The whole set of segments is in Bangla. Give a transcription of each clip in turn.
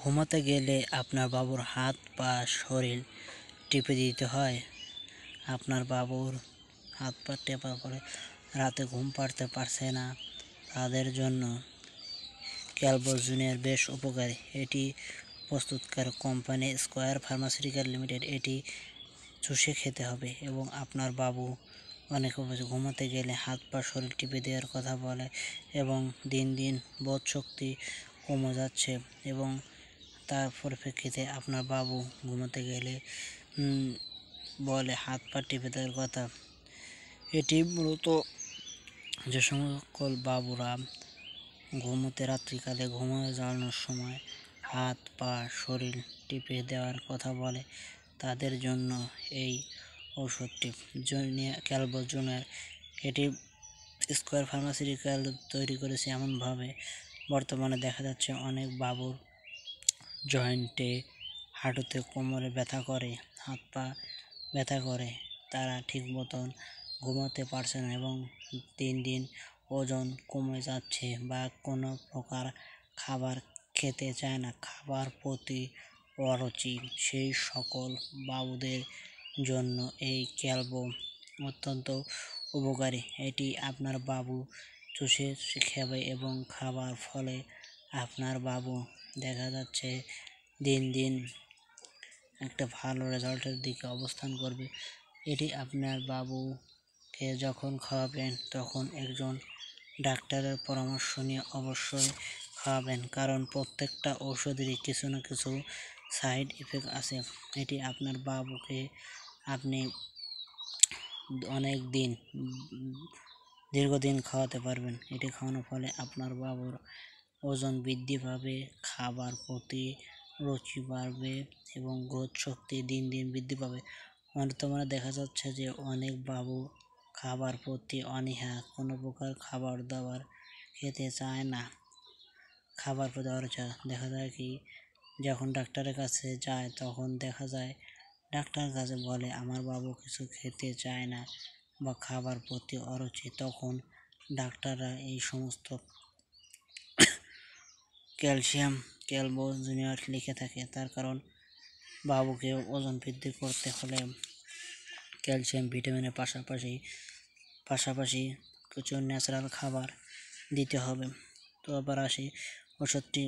ঘুমাতে গেলে আপনার বাবুর হাত পা শরীর টিপে দিতে হয়। আপনার বাবুর হাত পা টেপার পরে রাতে ঘুম পাড়তে পারছে না, তাদের জন্য ক্যালপস জুনিয়র বেশ উপকারী। এটি প্রস্তুতকারক কোম্পানি স্কয়ার ফার্মাসিউটিক্যাল লিমিটেড। এটি চুষে খেতে হবে এবং আপনার বাবু অনেক ঘুমাতে গেলে হাত পা শরীর টিপে দেওয়ার কথা বলে এবং দিন দিন বোধশক্তি কমে যাচ্ছে এবং তার পরিপ্রেক্ষিতে আপনার বাবু ঘুমাতে গেলে বলে হাত পা টিপে দেওয়ার কথা। এটি মূলত যে সকল বাবুরা রাত্রিকালে ঘুমিয়ে যাওয়ানোর সময় হাত পা শরীর টিপে দেওয়ার কথা বলে, তাদের জন্য এই ঔষধটি ক্যালপস জুনিয়র। এটি স্কয়ার ফার্মাসিউটিক্যাল তৈরি করেছে এমনভাবে বর্তমানে দেখা যাচ্ছে অনেক বাবুর জয়েন্টে, হাঁটুতে, কোমরে ব্যথা করে, হাত পা ব্যথা করে, তারা ঠিক মতন ঘুমাতে পারছে না এবং দিন দিন ওজন কমে যাচ্ছে বা কোনো প্রকার খাবার খেতে চায় না, খাবার প্রতি অরুচি। সেই সকল বাবুদের জন্য এই ক্যালপস অত্যন্ত উপকারী। এটি আপনার বাবু চুষে খাবে এবং খাবার ফলে আপনার বাবু দেখা যাচ্ছে দিন দিন একটা ভালো রেজাল্টের দিকে অবস্থান করবে। এটি আপনার বাবুকে যখন খাওয়াবেন তখন একজন ডাক্তারের পরামর্শ নিয়ে অবশ্যই খাওয়াবেন, কারণ প্রত্যেকটা ঔষধেরই কিছু না কিছু সাইড ইফেক্ট আছে। এটি আপনার বাবুকে আপনি অনেক দিন দীর্ঘদিন খাওয়াতে পারবেন। এটি খাওয়ানোর ফলে আপনার বাবুর ওজন বৃদ্ধি পাবে, খাবার প্রতি রুচি বাড়বে এবং গ্রোথ শক্তি দিন দিন বৃদ্ধি পাবে। বর্তমানে দেখা যাচ্ছে যে অনেক বাবু খাবার প্রতি অনীহা, কোনো প্রকার খাবার দাবার খেতে চায় না, খাবার প্রতি অরুচি। দেখা যায় কি, যখন ডাক্তারের কাছে যায় তখন দেখা যায় ডাক্তারের কাছে বলে আমার বাবু কিছু খেতে চায় না বা খাবার প্রতি অরুচি, তখন ডাক্তাররা এই সমস্ত ক্যালপস জুনিয়র লিখে থাকে। তার কারণ বাবুকে ওজন বৃদ্ধি করতে হলে ক্যালসিয়াম ভিটামিনের পাশাপাশি কিছু ন্যাচারাল খাবার দিতে হবে। তো আবার আসি, ওষুধটি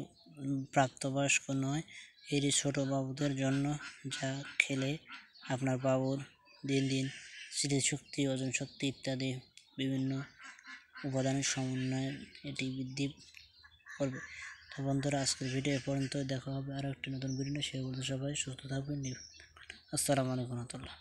প্রাপ্তবয়স্ক নয়, এটি ছোট বাবুদের জন্য, যা খেলে আপনার বাবুর দিন দিন স্মৃতিশক্তি, ওজন শক্তি ইত্যাদি বিভিন্ন উপাদানের সমন্বয়ে এটি বৃদ্ধি করবে। তো বন্ধুরা, আজকের ভিডিও এ পর্যন্ত। দেখা হবে আরও একটি নতুন ভিডিও। সে বলতে সবাই সুস্থ থাকবেন। আসসালামু আলাইকুম রহমতুল্লাহ।